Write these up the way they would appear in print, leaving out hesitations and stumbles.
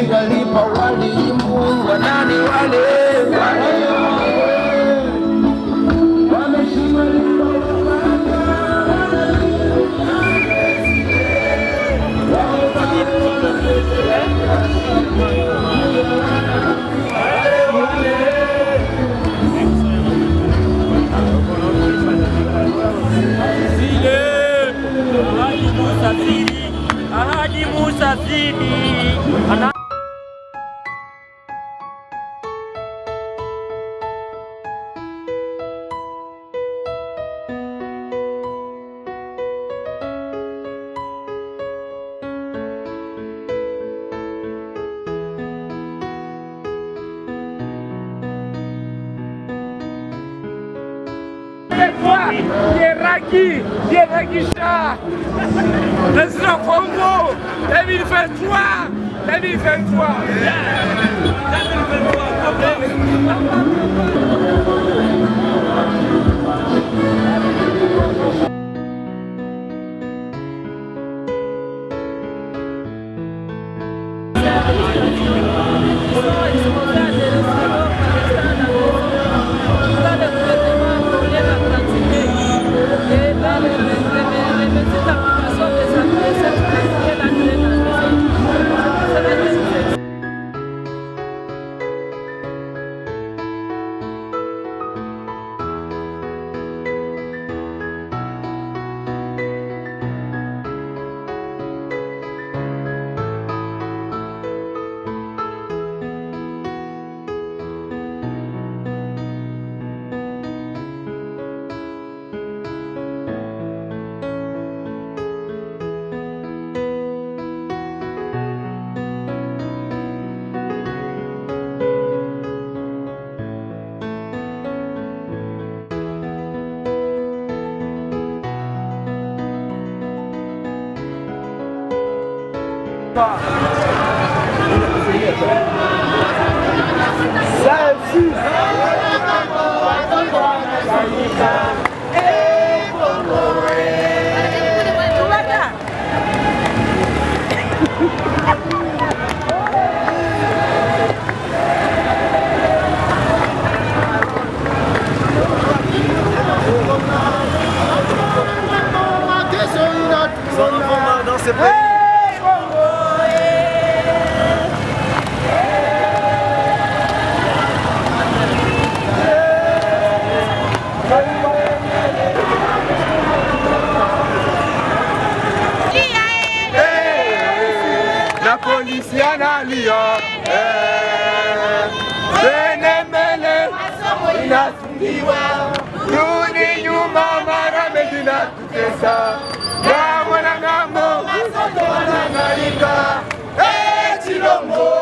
singalipa walimu wanani wale wameshindwa lipa Haji Musa Zidi Pierre-Guichard, président Congo, 2023, 2023. Dans ces pays. La polisi analia Benemele inafungiwa rudi nyuma mara medina tutesa Ngambo na ngambo Masoto wanangalika Chilombo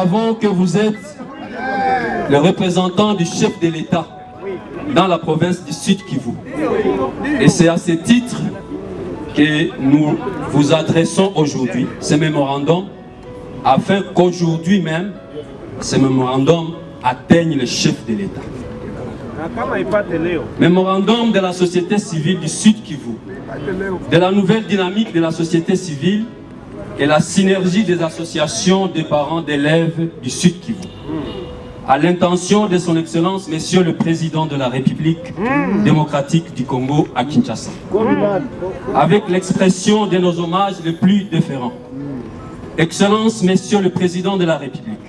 savons que vous êtes le représentant du chef de l'État dans la province du Sud Kivu. Et c'est à ce titre que nous vous adressons aujourd'hui ce mémorandum, afin qu'aujourd'hui même, ce mémorandum atteigne le chef de l'État. Mémorandum de la société civile du Sud Kivu, de la nouvelle dynamique de la société civile et la synergie des associations des parents d'élèves du Sud Kivu. À l'intention de son Excellence, Monsieur le Président de la République démocratique du Congo à Kinshasa. Avec l'expression de nos hommages les plus déférents. Excellence, Monsieur le Président de la République,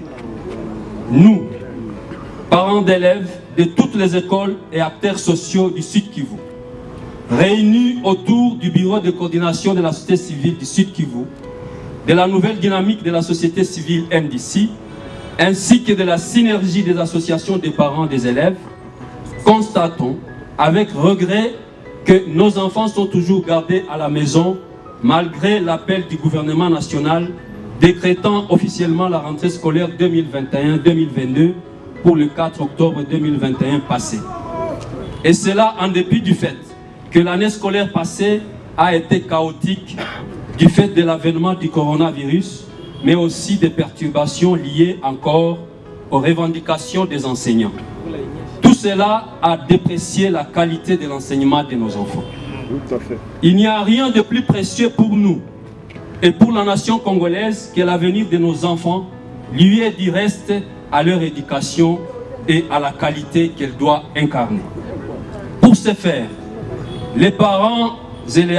nous, parents d'élèves de toutes les écoles et acteurs sociaux du Sud Kivu, réunis autour du bureau de coordination de la société civile du Sud Kivu, de la nouvelle dynamique de la société civile NDC, ainsi que de la synergie des associations des parents des élèves, constatons avec regret que nos enfants sont toujours gardés à la maison malgré l'appel du gouvernement national décrétant officiellement la rentrée scolaire 2021-2022 pour le 4 octobre 2021 passé. Et cela en dépit du fait que l'année scolaire passée a été chaotique du fait de l'avènement du coronavirus, mais aussi des perturbations liées encore aux revendications des enseignants. Tout cela a déprécié la qualité de l'enseignement de nos enfants. Tout à fait. Il n'y a rien de plus précieux pour nous et pour la nation congolaise que l'avenir de nos enfants, lié du reste à leur éducation et à la qualité qu'elle doit incarner. Pour ce faire, les parents et les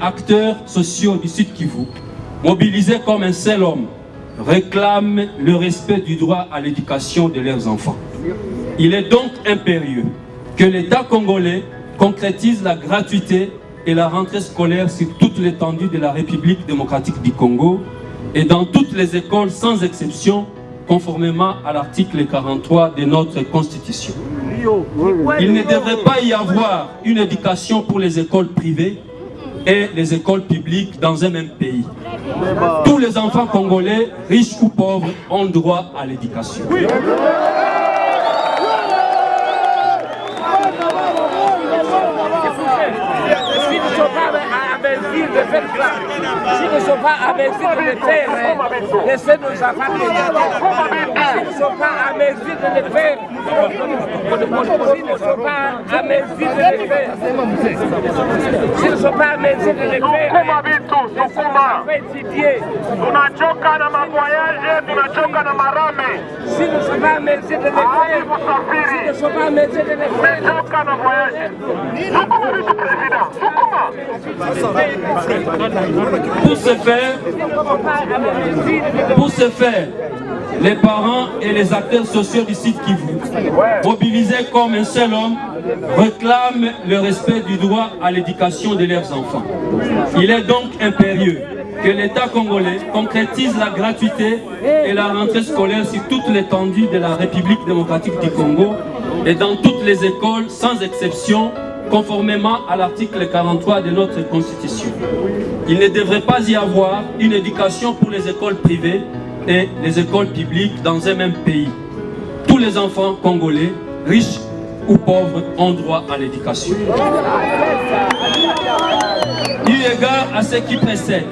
acteurs sociaux du Sud Kivu, mobilisés comme un seul homme, réclament le respect du droit à l'éducation de leurs enfants. Il est donc impérieux que l'État congolais concrétise la gratuité et la rentrée scolaire sur toute l'étendue de la République démocratique du Congo et dans toutes les écoles sans exception, conformément à l'article 43 de notre Constitution. Il ne devrait pas y avoir une éducation pour les écoles privées et les écoles publiques dans un même pays. Tous les enfants congolais, riches ou pauvres, ont droit à l'éducation. S'ils ne sont pas à mesure de le faire, laissez nos enfants les garder. S'ils ne sont pas à mesure de le faire, s'ils ne sont pas à mesure de le faire, s'ils ne sont pas à mesure de le faire, laissez nos enfants étudier. S'ils ne sont pas à mesure de le faire, s'ils ne sont pas à mesure de le faire, Pour ce faire, les parents et les acteurs sociaux du Sud Kivu, mobilisés comme un seul homme, réclament le respect du droit à l'éducation de leurs enfants. Il est donc impérieux que l'État congolais concrétise la gratuité et la rentrée scolaire sur toute l'étendue de la République démocratique du Congo et dans toutes les écoles sans exception, conformément à l'article 43 de notre Constitution. Il ne devrait pas y avoir une éducation pour les écoles privées et les écoles publiques dans un même pays. Tous les enfants congolais, riches ou pauvres, ont droit à l'éducation. Eu égard à ce qui précède,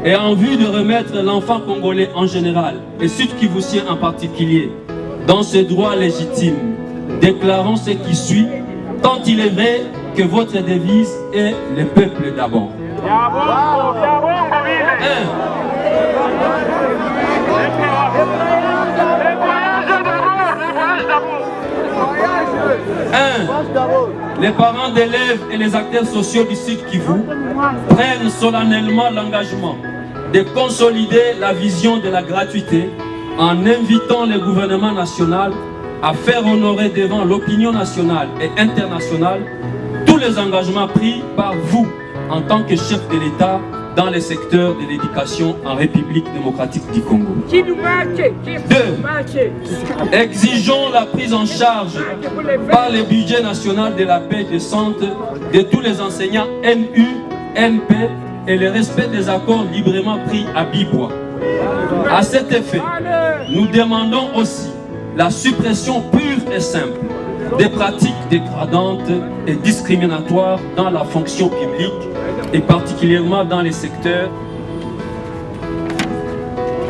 et en vue de remettre l'enfant congolais en général, et sud-kivusien en particulier, dans ses droits légitimes, déclarons ce qui suit, tant il est vrai que votre devise est le peuple d'abord. 1. Les parents d'élèves et les acteurs sociaux du Sud Kivu prennent solennellement l'engagement de consolider la vision de la gratuité en invitant le gouvernement national à faire honorer devant l'opinion nationale et internationale tous les engagements pris par vous en tant que chef de l'État dans le secteur de l'éducation en République démocratique du Congo. 2. Exigeons la prise en charge par le budget national de la paix décente de tous les enseignants NU, NP et le respect des accords librement pris à Bibois À cet effet, nous demandons aussi la suppression pure et simple des pratiques dégradantes et discriminatoires dans la fonction publique et particulièrement dans les secteurs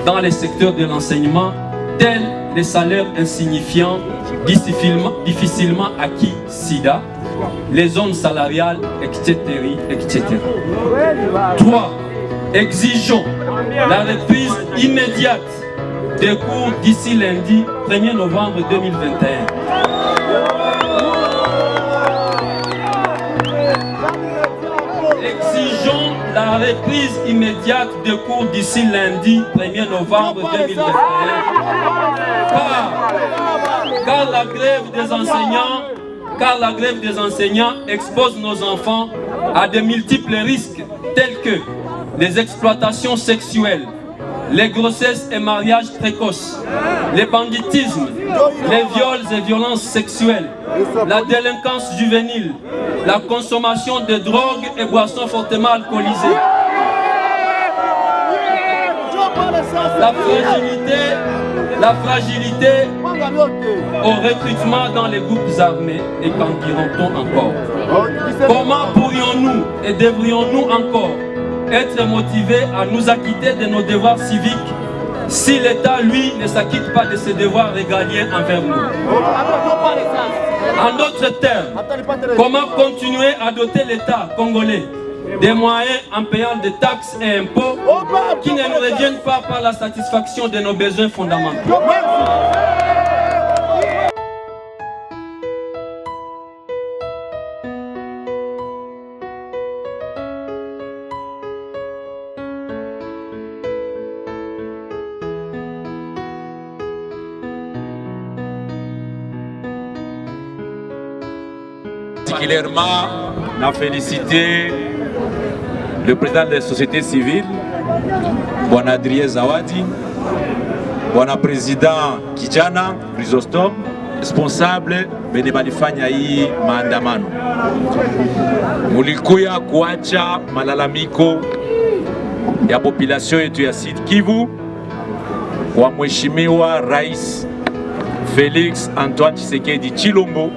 de l'enseignement, tels les salaires insignifiants, difficilement acquis SIDA, les zones salariales, etc. 3. Exigeons la reprise immédiate des cours d'ici lundi 1er novembre 2021. Exigeons la reprise immédiate des cours d'ici lundi 1er novembre 2021. Car la grève des enseignants expose nos enfants à de multiples risques tels que les exploitations sexuelles, les grossesses et mariages précoces, les banditismes, les viols et violences sexuelles, la délinquance juvénile, la consommation de drogues et boissons fortement alcoolisées, la fragilité au recrutement dans les groupes armés et qu'en dirons-on encore? Comment pourrions-nous et devrions-nous encore être motivés à nous acquitter de nos devoirs civiques si l'État, lui, ne s'acquitte pas de ses devoirs régaliens envers nous? En d'autres termes, comment continuer à doter l'État congolais des moyens en payant des taxes et impôts qui ne nous reviennent pas par la satisfaction de nos besoins fondamentaux? Particulièrement, on a félicité le président de la société civile, Bwana Adrien Zawadi, Bwana président Kijana Chrysostome, responsable benye balifanya hii maandamano. Mulikuya kuacha malalamiko ya population yetu ya Sud Kivu kwa Mheshimiwa Rais Felix Antoine Tshisekedi Chilombo.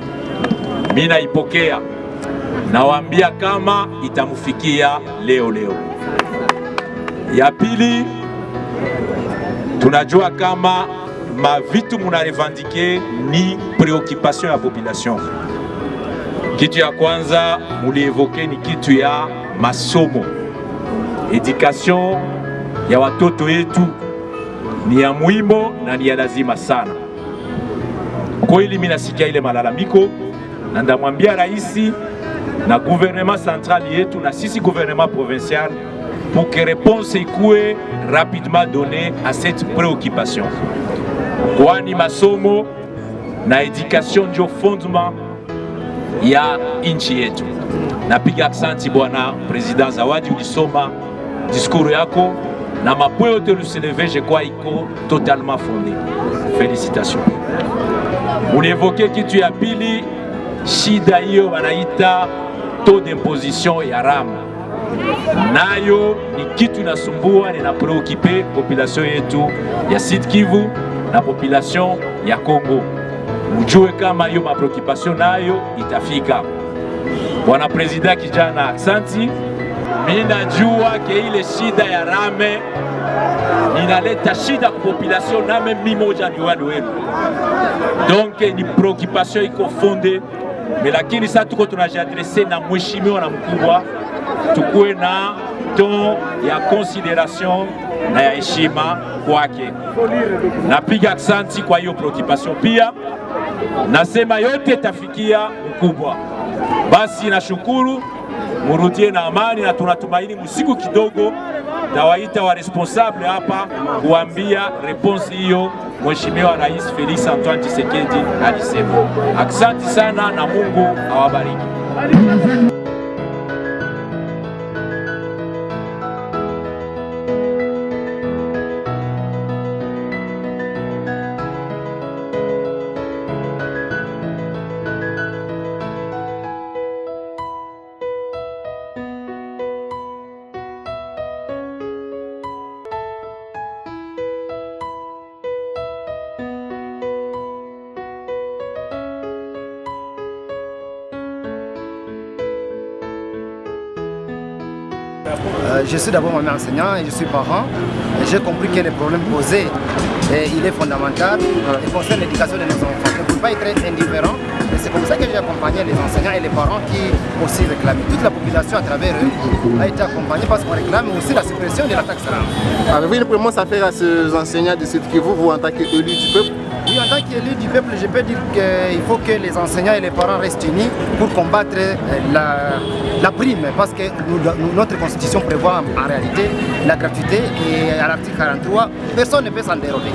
Mina ipokea na waambia kama itamufikia leo. Ya pili, tunajua kama mavitu muna revendike ni preoccupation ya population. Kitu ya kwanza mulievoke ni kitu ya masomo. Education ya watoto yetu ni ya muhimu na ni ya lazima sana. Kwa hili mina sikia ile malalamiko na ndamwambia raisi na gouvernement central yetu na sisi gouvernement provincial pour que réponse ikuwe rapidement donnée à cette préoccupation. Kwani masomo na education ndio fondement ya nchi yetu. Napiga aksanti bwana President Zawadi, ulisoma discours yako na mapwe yote uliseleve, je crois iko totalement fondé. Félicitations. Uliévoqué kitu ya pili, shida hiyo wanaita taux d'imposition ya RAM. Nayo ni kitu inasumbua na preoccupe population yetu ya Sud Kivu na population ya Congo. Mjue kama hiyo mapreoccupation nayo itafika. Bwana President Kijana, aksanti. Mimi najua ke ile shida ya rame inaleta shida kwa population na mimi moja ni wale wenu. Donc ni preoccupation iko fondée, mais lakini sasa tuko tunajiadresse na mheshimiwa na mkubwa, tukue na ton ya considération na ya heshima kwake. Napiga aksanti kwa hiyo preoccupation pia. Nasema yote tafikia mkubwa. Basi nashukuru, murudie na amani, na tunatumaini msiku kidogo tawaita wa responsable hapa kuambia response hiyo Mheshimiwa Rais Felix Antoine Tshisekedi alisema. Asante sana na Mungu awabariki. Je suis d'abord moi-même enseignant et je suis parent. J'ai compris que le problème posé, il est fondamental. Il concerne l'éducation de nos enfants. On ne peut pas être indifférent. Et c'est comme ça que j'ai accompagné les enseignants et les parents qui aussi réclament. Toute la population à travers eux a été accompagnée parce qu'on réclame aussi la suppression de la taxe rame. Avez-vous une promesse à faire à ces enseignants de Sud Kivu, vous en tant qu'élu du peuple? Oui, en tant qu'élu du peuple, je peux dire qu'il faut que les enseignants et les parents restent unis pour combattre la prime, parce que notre constitution prévoit en réalité la gratuité et à l'article 43, personne ne peut s'en déroger.